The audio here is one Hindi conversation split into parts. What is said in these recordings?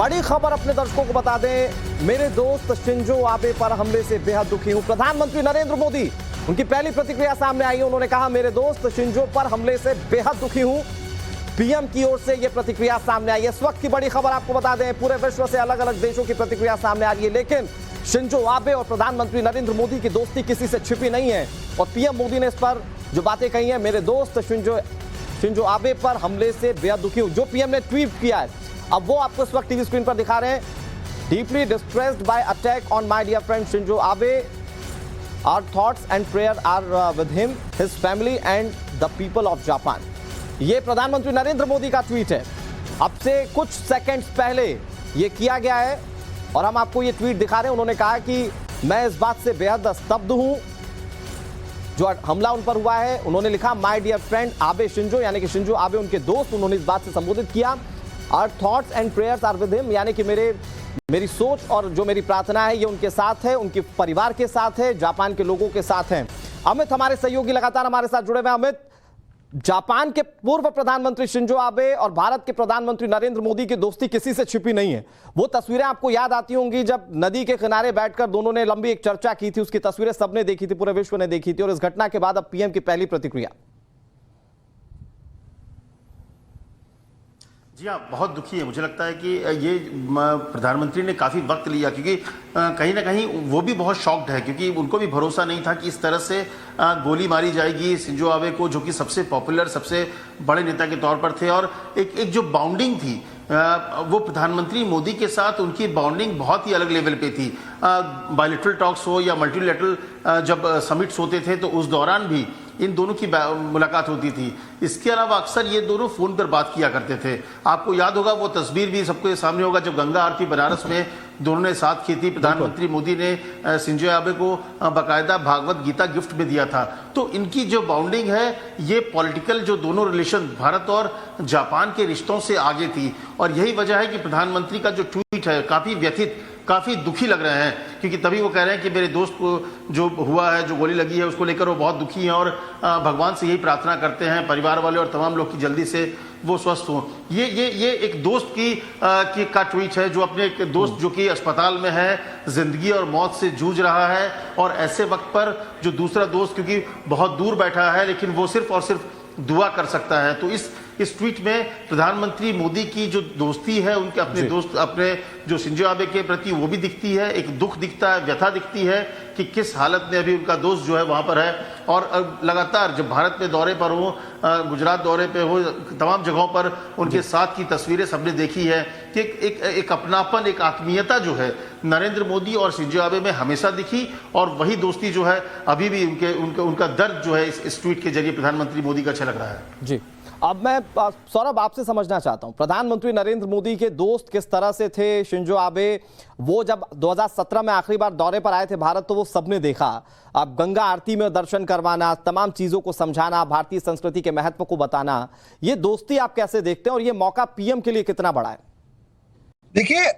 बड़ी खबर अपने दर्शकों को बता दें, मेरे दोस्त शिंजो आबे पर हमले से बेहद दुखी हूं। प्रधानमंत्री नरेंद्र मोदी, उनकी पहली प्रतिक्रिया सामने आई है। उन्होंने कहा, मेरे दोस्त शिंजो पर हमले से बेहद दुखी हूं। पीएम की ओर से यह प्रतिक्रिया सामने आई है। इस वक्त की बड़ी खबर आपको बता दें, पूरे विश्व से अलग अलग देशों की प्रतिक्रिया सामने आ रही है, लेकिन शिंजो आबे और प्रधानमंत्री नरेंद्र मोदी की दोस्ती किसी से छिपी नहीं है। और पीएम मोदी ने इस पर जो बातें कही हैं, मेरे दोस्त शिंजो आबे पर हमले से बेहद दुखी हूं, जो पीएम ने ट्वीट किया है, अब वो आपको इस वक्त टीवी स्क्रीन पर दिखा रहे हैं। Deeply distressed by attack on my dear friend Shinzo Abe, our thoughts and prayer are with him, his family and the people of Japan. ये प्रधानमंत्री नरेंद्र मोदी का ट्वीट है, अब से कुछ सेकंड्स पहले ये किया गया है और हम आपको ये ट्वीट दिखा रहे हैं। उन्होंने कहा कि मैं इस बात से बेहद स्तब्ध हूं जो हमला उन पर हुआ है। उन्होंने लिखा, my dear friend Abe Shinzo, यानी कि शिंजो आबे उनके दोस्त। उन्होंने इस बात से संबोधित किया, our thoughts and prayers are with him, यानी कि मेरी सोच और जो मेरी प्रार्थना है ये उनके साथ है, उनके परिवार के साथ है, जापान के लोगों के साथ है। अमित हमारे सहयोगी लगातार हमारे साथ जुड़े हुए हैं। अमित, जापान के पूर्व प्रधानमंत्री शिंजो आबे और भारत के प्रधानमंत्री नरेंद्र मोदी की दोस्ती किसी से छिपी नहीं है। वो तस्वीरें आपको याद आती होंगी जब नदी के किनारे बैठकर दोनों ने लंबी एक चर्चा की थी। उसकी तस्वीरें सबने देखी थी, पूरे विश्व ने देखी थी। और इस घटना के बाद अब पीएम की पहली प्रतिक्रिया। जी हाँ, बहुत दुखी है। मुझे लगता है कि ये प्रधानमंत्री ने काफ़ी वक्त लिया, क्योंकि कहीं ना कहीं वो भी बहुत शॉक्ड है, क्योंकि उनको भी भरोसा नहीं था कि इस तरह से गोली मारी जाएगी शिंजो आबे को, जो कि सबसे पॉपुलर, सबसे बड़े नेता के तौर पर थे। और एक जो बाउंडिंग थी वो प्रधानमंत्री मोदी के साथ, उनकी बाउंडिंग बहुत ही अलग लेवल पे थी। बायलैटरल टॉक्स हो या मल्टीलैटरल जब समिट्स होते थे तो उस दौरान भी इन दोनों की मुलाकात होती थी। इसके अलावा अक्सर ये दोनों फोन पर बात किया करते थे। आपको याद होगा, वो तस्वीर भी सबके सामने होगा जब गंगा आरती बनारस में दोनों ने साथ की थी। प्रधानमंत्री मोदी ने शिंजो आबे को बाकायदा भागवत गीता गिफ्ट में दिया था। तो इनकी जो बाउंडिंग है, ये पॉलिटिकल जो दोनों रिलेशन भारत और जापान के रिश्तों से आगे थी। और यही वजह है कि प्रधानमंत्री का जो ट्वीट है काफी व्यथित, काफी दुखी लग रहे हैं, क्योंकि तभी वो कह रहे हैं कि मेरे दोस्त को जो हुआ है, जो गोली लगी है, उसको लेकर वो बहुत दुखी हैं और भगवान से यही प्रार्थना करते हैं, परिवार वाले और तमाम लोग की जल्दी से वो स्वस्थ हों। ये एक दोस्त का ट्वीट है, जो अपने एक दोस्त जो कि अस्पताल में है, जिंदगी और मौत से जूझ रहा है, और ऐसे वक्त पर जो दूसरा दोस्त क्योंकि बहुत दूर बैठा है, लेकिन वो सिर्फ और सिर्फ दुआ कर सकता है। तो इस ट्वीट में प्रधानमंत्री मोदी की जो दोस्ती है, उनके अपने दोस्त, अपने जो शिंजो आबे के प्रति, वो भी दिखती है, एक दुख दिखता है, व्यथा दिखती है कि किस हालत में अभी उनका दोस्त जो है वहां पर है। और लगातार जब भारत में दौरे पर हो, गुजरात दौरे पे हो, तमाम जगहों पर उनके साथ की तस्वीरें सबने देखी है कि एक अपनापन, एक आत्मीयता जो है नरेंद्र मोदी और शिंजो आबे में हमेशा दिखी। और वही दोस्ती जो है अभी भी उनका दर्द जो है इस ट्वीट के जरिए प्रधानमंत्री मोदी का झलक रहा है। जी, अब मैं सौरभ आपसे समझना चाहता हूं, प्रधानमंत्री नरेंद्र मोदी के दोस्त किस तरह से थे शिंजो आबे। वो जब 2017 में आखिरी बार दौरे पर आए थे भारत, तो वो सबने देखा। अब गंगा आरती में दर्शन करवाना, तमाम चीजों को समझाना, भारतीय संस्कृति के महत्व को बताना, ये दोस्ती आप कैसे देखते हैं और ये मौका पीएम के लिए कितना बड़ा है? देखिए,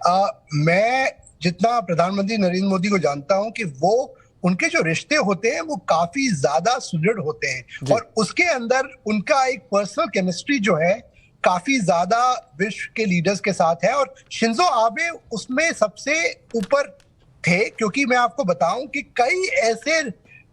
मैं जितना प्रधानमंत्री नरेंद्र मोदी को जानता हूं कि वो उनके जो रिश्ते होते हैं वो काफी ज्यादा सुदृढ़ होते हैं, और उसके अंदर उनका एक पर्सनल केमिस्ट्री जो है काफी ज्यादा विश्व के लीडर्स के साथ है। और शिंजो आबे उसमें सबसे ऊपर थे, क्योंकि मैं आपको बताऊं कि कई ऐसे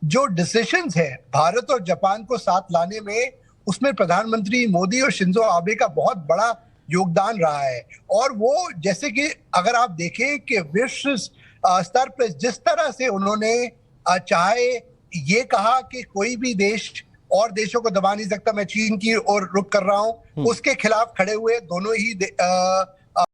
जो डिसीजंस है भारत और जापान को साथ लाने में, उसमें प्रधानमंत्री मोदी और शिंजो आबे का बहुत बड़ा योगदान रहा है। और वो, जैसे कि अगर आप देखें कि विश्व स्तर पर जिस तरह से उन्होंने चाहे ये कहा कि कोई भी देश और देशों को दबा नहीं सकता, मैं चीन की ओर रुख कर रहा हूं, उसके खिलाफ खड़े हुए दोनों ही